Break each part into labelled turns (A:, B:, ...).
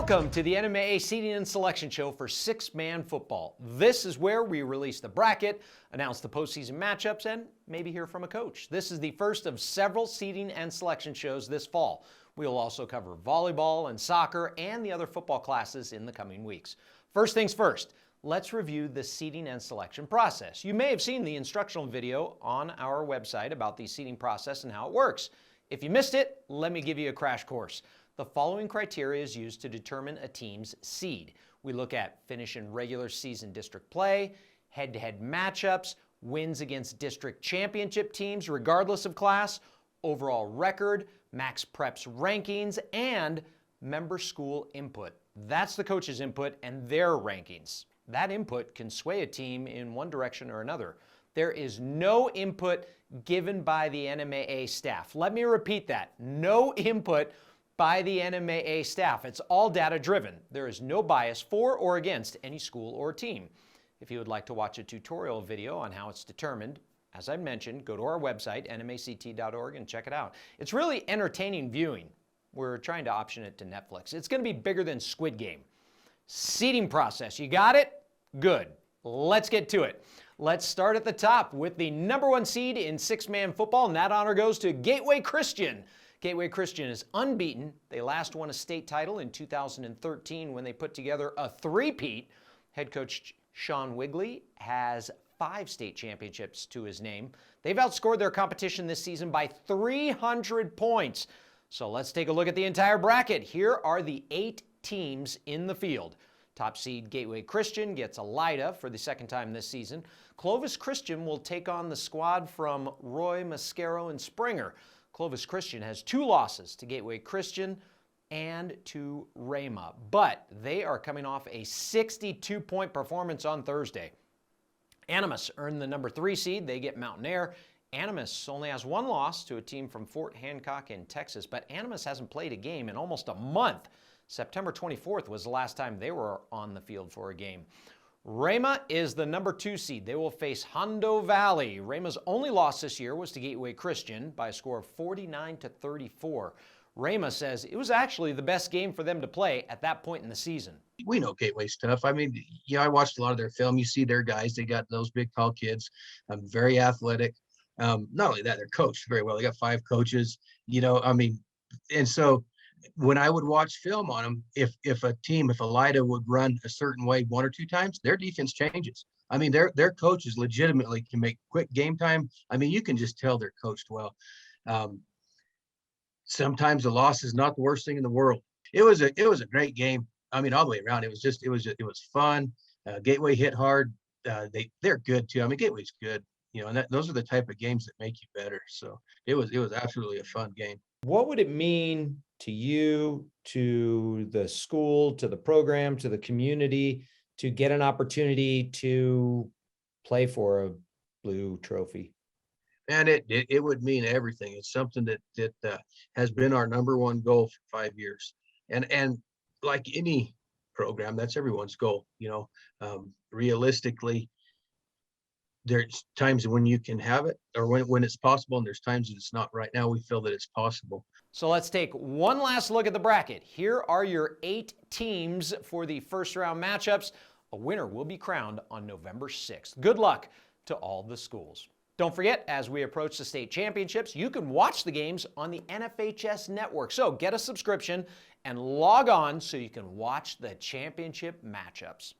A: Welcome to the NMAA Seeding and Selection Show for six-man football. This is where we release the bracket, announce the postseason matchups, and maybe hear from a coach. This is the first of several seeding and selection shows this fall. We'll also cover volleyball and soccer and the other football classes in the coming weeks. First things first, let's review the seeding and selection process. You may have seen the instructional video on our website about the seeding process and how it works. If you missed it, let me give you a crash course. The following criteria is used to determine a team's seed. We look at finish in regular season district play, head-to-head matchups, wins against district championship teams regardless of class, overall record, max preps rankings, and member school input. That's the coach's input and their rankings. That input can sway a team in one direction or another. There is no input given by the NMAA staff. Let me repeat that. No input by the NMAA staff. It's all data driven. There is no bias for or against any school or team. If you would like to watch a tutorial video on how it's determined, as I mentioned, go to our website, nmact.org, and check it out. It's really entertaining viewing. We're trying to option it to Netflix. It's going to be bigger than Squid Game. Seeding process, you got it? Good. Let's get to it. Let's start at the top with the number one seed in six-man football, and that honor goes to Gateway Christian. Gateway Christian is unbeaten. They last won a state title in 2013 when they put together a three-peat. Head coach Sean Wigley has 5 state championships to his name. They've outscored their competition this season by 300 points. So let's take a look at the entire bracket. Here are the 8 teams in the field. Top seed Gateway Christian gets Elida for the second time this season. Clovis Christian will take on the squad from Roy Mascaro and Springer. Clovis Christian has 2 losses to Gateway Christian and to Rhema, but they are coming off a 62-point performance on Thursday. Animas earned the number 3 seed. They get Mountain Air. Animas only has 1 loss to a team from Fort Hancock in Texas, but Animas hasn't played a game in almost a month. September 24th was the last time they were on the field for a game. Rhema is the number 2 seed. They will face Hondo Valley. Rhema's only loss this year was to Gateway Christian by a score of 49-34. Rhema says it was actually the best game for them to play at that point in the season.
B: We know Gateway's tough. I mean, I watched a lot of their film. You see their guys. They got those big, tall kids, very athletic. Not only that, they're coached very well. They got 5 coaches, and so when I would watch film on them, if Elida would run a certain way 1 or 2 times, their defense changes. I mean, their coaches legitimately can make quick game time. I mean, you can just tell they're coached well. Sometimes a loss is not the worst thing in the world. It was a great game. I mean, all the way around, it was fun. Gateway hit hard. They're good too. I mean, Gateway's good, and those are the type of games that make you better. So it was absolutely a fun game.
C: What would it mean to you, to the school, to the program, to the community, to get an opportunity to play for a blue trophy?
B: And it would mean everything. It's something that has been our number one goal for 5 years. And like any program, that's everyone's goal. Realistically, there's times when you can have it or when it's possible, and there's times that it's not. Right now, we feel that it's possible.
A: So let's take one last look at the bracket. Here are your 8 teams for the first round matchups. A winner will be crowned on November 6th. Good luck to all the schools. Don't forget, as we approach the state championships, you can watch the games on the NFHS network. So get a subscription and log on so you can watch the championship matchups.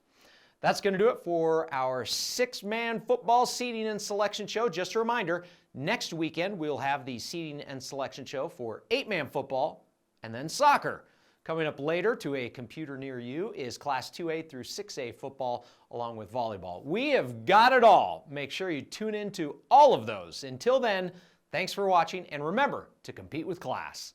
A: That's going to do it for our 6-man football seeding and selection show. Just a reminder, next weekend we'll have the seeding and selection show for 8-man football and then soccer. Coming up later to a computer near you is Class 2A through 6A football along with volleyball. We have got it all. Make sure you tune in to all of those. Until then, thanks for watching, and remember to compete with class.